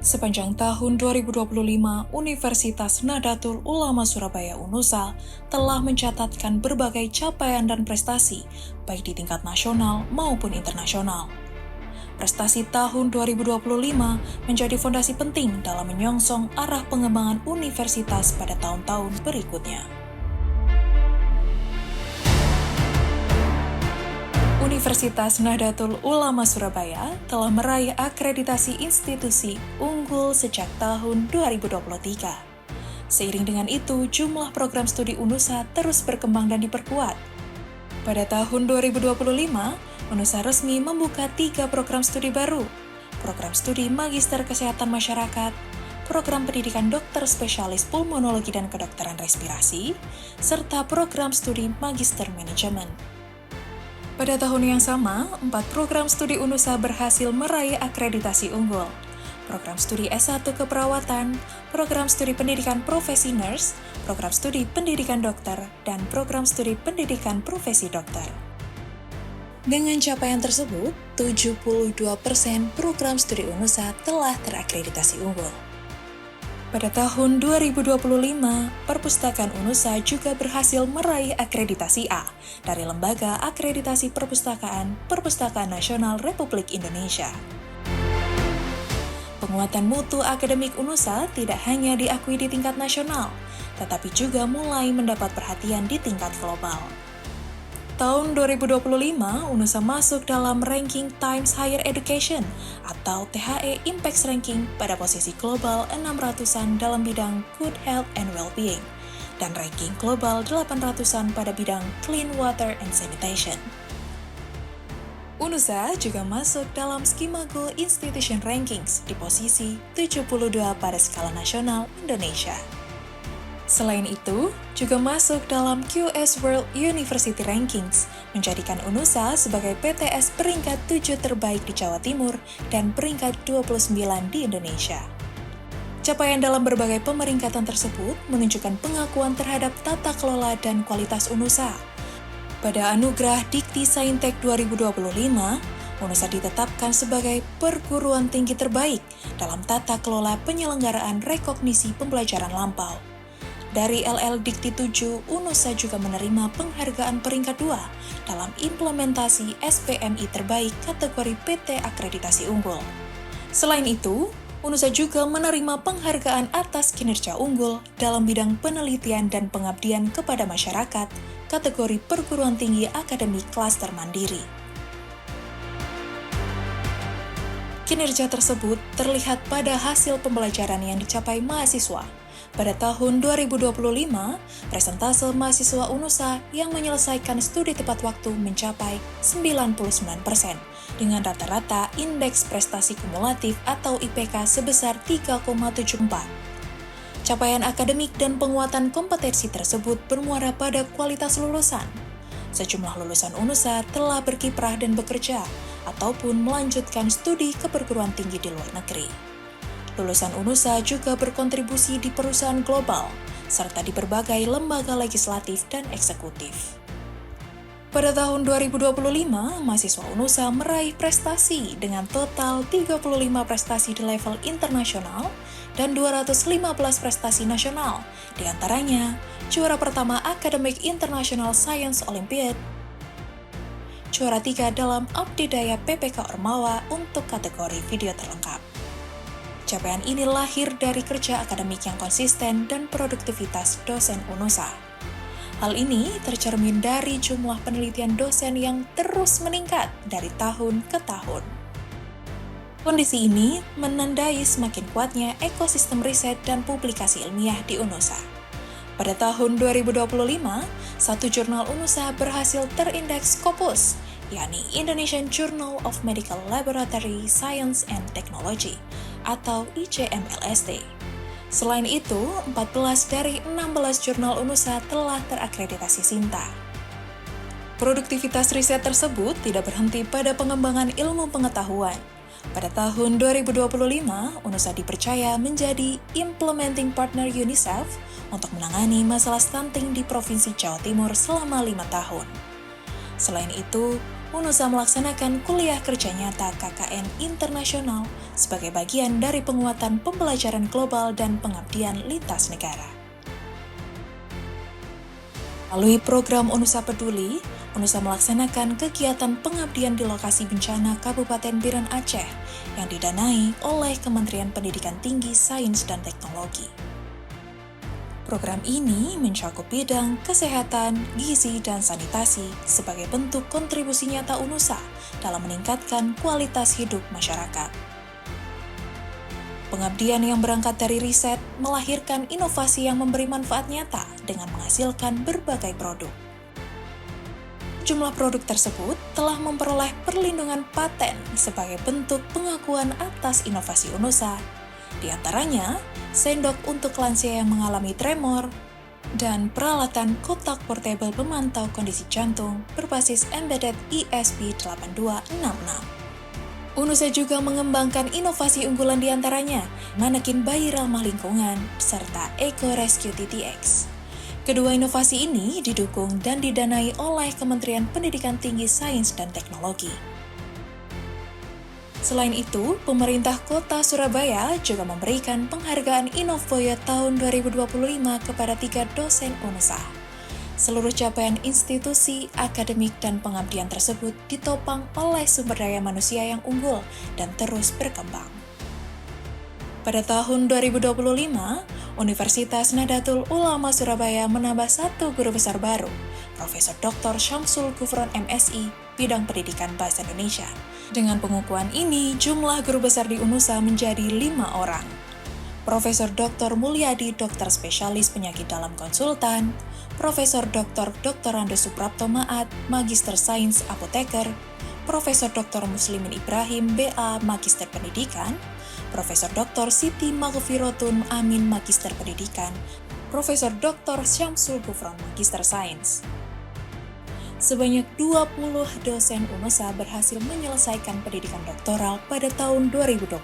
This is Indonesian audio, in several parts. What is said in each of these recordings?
Sepanjang tahun 2025, Universitas Nahdlatul Ulama Surabaya (UNUSA) telah mencatatkan berbagai capaian dan prestasi, baik di tingkat nasional maupun internasional. Prestasi tahun 2025 menjadi fondasi penting dalam menyongsong arah pengembangan universitas pada tahun-tahun berikutnya. Universitas Nahdlatul Ulama Surabaya telah meraih akreditasi institusi unggul sejak tahun 2023. Seiring dengan itu, jumlah program studi UNUSA terus berkembang dan diperkuat. Pada tahun 2025, UNUSA resmi membuka 3 program studi baru, program studi Magister Kesehatan Masyarakat, program pendidikan dokter spesialis pulmonologi dan kedokteran respirasi, serta program studi Magister Manajemen. Pada tahun yang sama, 4 program studi UNUSA berhasil meraih akreditasi unggul. Program studi S1 Keperawatan, program studi pendidikan profesi nurse, program studi pendidikan dokter, dan program studi pendidikan profesi dokter. Dengan capaian tersebut, 72% program studi UNUSA telah terakreditasi unggul. Pada tahun 2025, Perpustakaan UNUSA juga berhasil meraih akreditasi A dari Lembaga Akreditasi Perpustakaan Perpustakaan Nasional Republik Indonesia. Penguatan mutu akademik UNUSA tidak hanya diakui di tingkat nasional, tetapi juga mulai mendapat perhatian di tingkat global. Tahun 2025, UNUSA masuk dalam ranking Times Higher Education atau THE Impact Ranking pada posisi global 600-an dalam bidang Good Health and Well-being dan ranking global 800-an pada bidang Clean Water and Sanitation. UNUSA juga masuk dalam Skimago Institution Rankings di posisi 72 pada skala nasional Indonesia. Selain itu, juga masuk dalam QS World University Rankings, menjadikan UNUSA sebagai PTS peringkat 7 terbaik di Jawa Timur dan peringkat 29 di Indonesia. Capaian dalam berbagai pemeringkatan tersebut menunjukkan pengakuan terhadap tata kelola dan kualitas UNUSA. Pada Anugerah Dikti Saintek 2025, UNUSA ditetapkan sebagai perguruan tinggi terbaik dalam tata kelola penyelenggaraan rekognisi pembelajaran lampau. Dari LL Dikti 7, UNUSA juga menerima penghargaan peringkat 2 dalam implementasi SPMI terbaik kategori PT Akreditasi Unggul. Selain itu, UNUSA juga menerima penghargaan atas kinerja unggul dalam bidang penelitian dan pengabdian kepada masyarakat kategori perguruan tinggi akademik klaster mandiri. Kinerja tersebut terlihat pada hasil pembelajaran yang dicapai mahasiswa. Pada tahun 2025, presentase mahasiswa UNUSA yang menyelesaikan studi tepat waktu mencapai 99% dengan rata-rata indeks prestasi kumulatif atau IPK sebesar 3,74. Capaian akademik dan penguatan kompetensi tersebut bermuara pada kualitas lulusan. Sejumlah lulusan UNUSA telah berkiprah dan bekerja ataupun melanjutkan studi ke perguruan tinggi di luar negeri. Lulusan UNUSA juga berkontribusi di perusahaan global, serta di berbagai lembaga legislatif dan eksekutif. Pada tahun 2025, mahasiswa UNUSA meraih prestasi dengan total 35 prestasi di level internasional dan 215 prestasi nasional, di antaranya juara pertama Academic International Science Olympiad, juara 3 dalam Abdidaya PPK Ormawa untuk kategori video terlengkap. Capaian ini lahir dari kerja akademik yang konsisten dan produktivitas dosen UNUSA. Hal ini tercermin dari jumlah penelitian dosen yang terus meningkat dari tahun ke tahun. Kondisi ini menandai semakin kuatnya ekosistem riset dan publikasi ilmiah di UNUSA. Pada tahun 2025, satu jurnal UNUSA berhasil terindeks Scopus, yakni Indonesian Journal of Medical Laboratory Science and Technology, atau IJMLST. Selain itu, 14 dari 16 jurnal UNUSA telah terakreditasi SINTA. Produktivitas riset tersebut tidak berhenti pada pengembangan ilmu pengetahuan. Pada tahun 2025, UNUSA dipercaya menjadi Implementing Partner UNICEF untuk menangani masalah stunting di Provinsi Jawa Timur selama 5 tahun. Selain itu, UNUSA melaksanakan kuliah kerja nyata KKN internasional sebagai bagian dari penguatan pembelajaran global dan pengabdian lintas negara. Melalui program UNUSA Peduli, UNUSA melaksanakan kegiatan pengabdian di lokasi bencana Kabupaten Biren Aceh yang didanai oleh Kementerian Pendidikan Tinggi, Sains, dan Teknologi. Program ini mencakup bidang kesehatan, gizi, dan sanitasi sebagai bentuk kontribusi nyata UNUSA dalam meningkatkan kualitas hidup masyarakat. Pengabdian yang berangkat dari riset melahirkan inovasi yang memberi manfaat nyata dengan menghasilkan berbagai produk. Jumlah produk tersebut telah memperoleh perlindungan paten sebagai bentuk pengakuan atas inovasi UNUSA, di antaranya sendok untuk lansia yang mengalami tremor, dan peralatan kotak portable pemantau kondisi jantung berbasis embedded ESP8266. UNUSA juga mengembangkan inovasi unggulan di antaranya, manekin bayi ramah lingkungan, serta Eco Rescue TTX. Kedua inovasi ini didukung dan didanai oleh Kementerian Pendidikan Tinggi, Sains, dan Teknologi. Selain itu, pemerintah Kota Surabaya juga memberikan penghargaan Innovoya tahun 2025 kepada 3 dosen UNUSA. Seluruh capaian institusi, akademik, dan pengabdian tersebut ditopang oleh sumber daya manusia yang unggul dan terus berkembang. Pada tahun 2025, Universitas Nahdlatul Ulama Surabaya menambah 1 guru besar baru, Profesor Dr. Syamsul Gufron MSI, bidang pendidikan bahasa Indonesia. Dengan pengukuhan ini, jumlah guru besar di UNUSA menjadi 5 orang. Profesor Dr. Mulyadi, dokter spesialis penyakit dalam konsultan, Profesor Dr. Rando Suprapto Maat, Magister Sains Apoteker, Profesor Dr. Muslimin Ibrahim, BA, Magister Pendidikan, Profesor Dr. Siti Maghfirotun Amin, Magister Pendidikan, Profesor Dr. Syamsul Gufron, Magister Sains. Sebanyak 20 dosen UNUSA berhasil menyelesaikan pendidikan doktoral pada tahun 2025.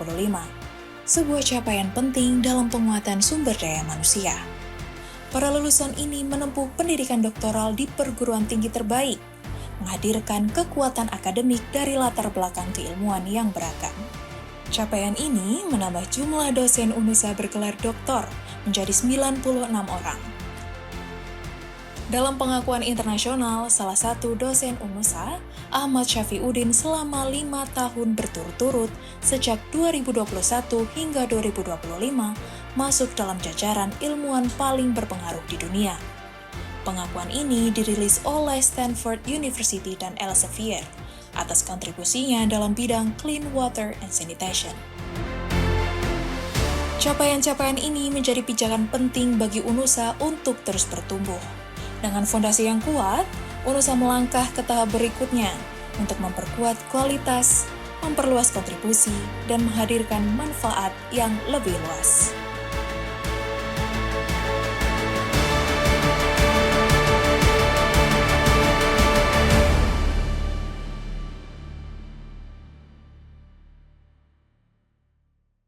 Sebuah capaian penting dalam penguatan sumber daya manusia. Para lulusan ini menempuh pendidikan doktoral di perguruan tinggi terbaik, menghadirkan kekuatan akademik dari latar belakang keilmuan yang beragam. Capaian ini menambah jumlah dosen UNUSA bergelar doktor menjadi 96 orang. Dalam pengakuan internasional, salah satu dosen UNUSA, Ahmad Syafiuddin, selama 5 tahun berturut-turut sejak 2021 hingga 2025 masuk dalam jajaran ilmuwan paling berpengaruh di dunia. Pengakuan ini dirilis oleh Stanford University dan Elsevier atas kontribusinya dalam bidang clean water and sanitation. Capaian-capaian ini menjadi pijakan penting bagi UNUSA untuk terus bertumbuh. Dengan fondasi yang kuat, UNUSA melangkah ke tahap berikutnya untuk memperkuat kualitas, memperluas kontribusi, dan menghadirkan manfaat yang lebih luas.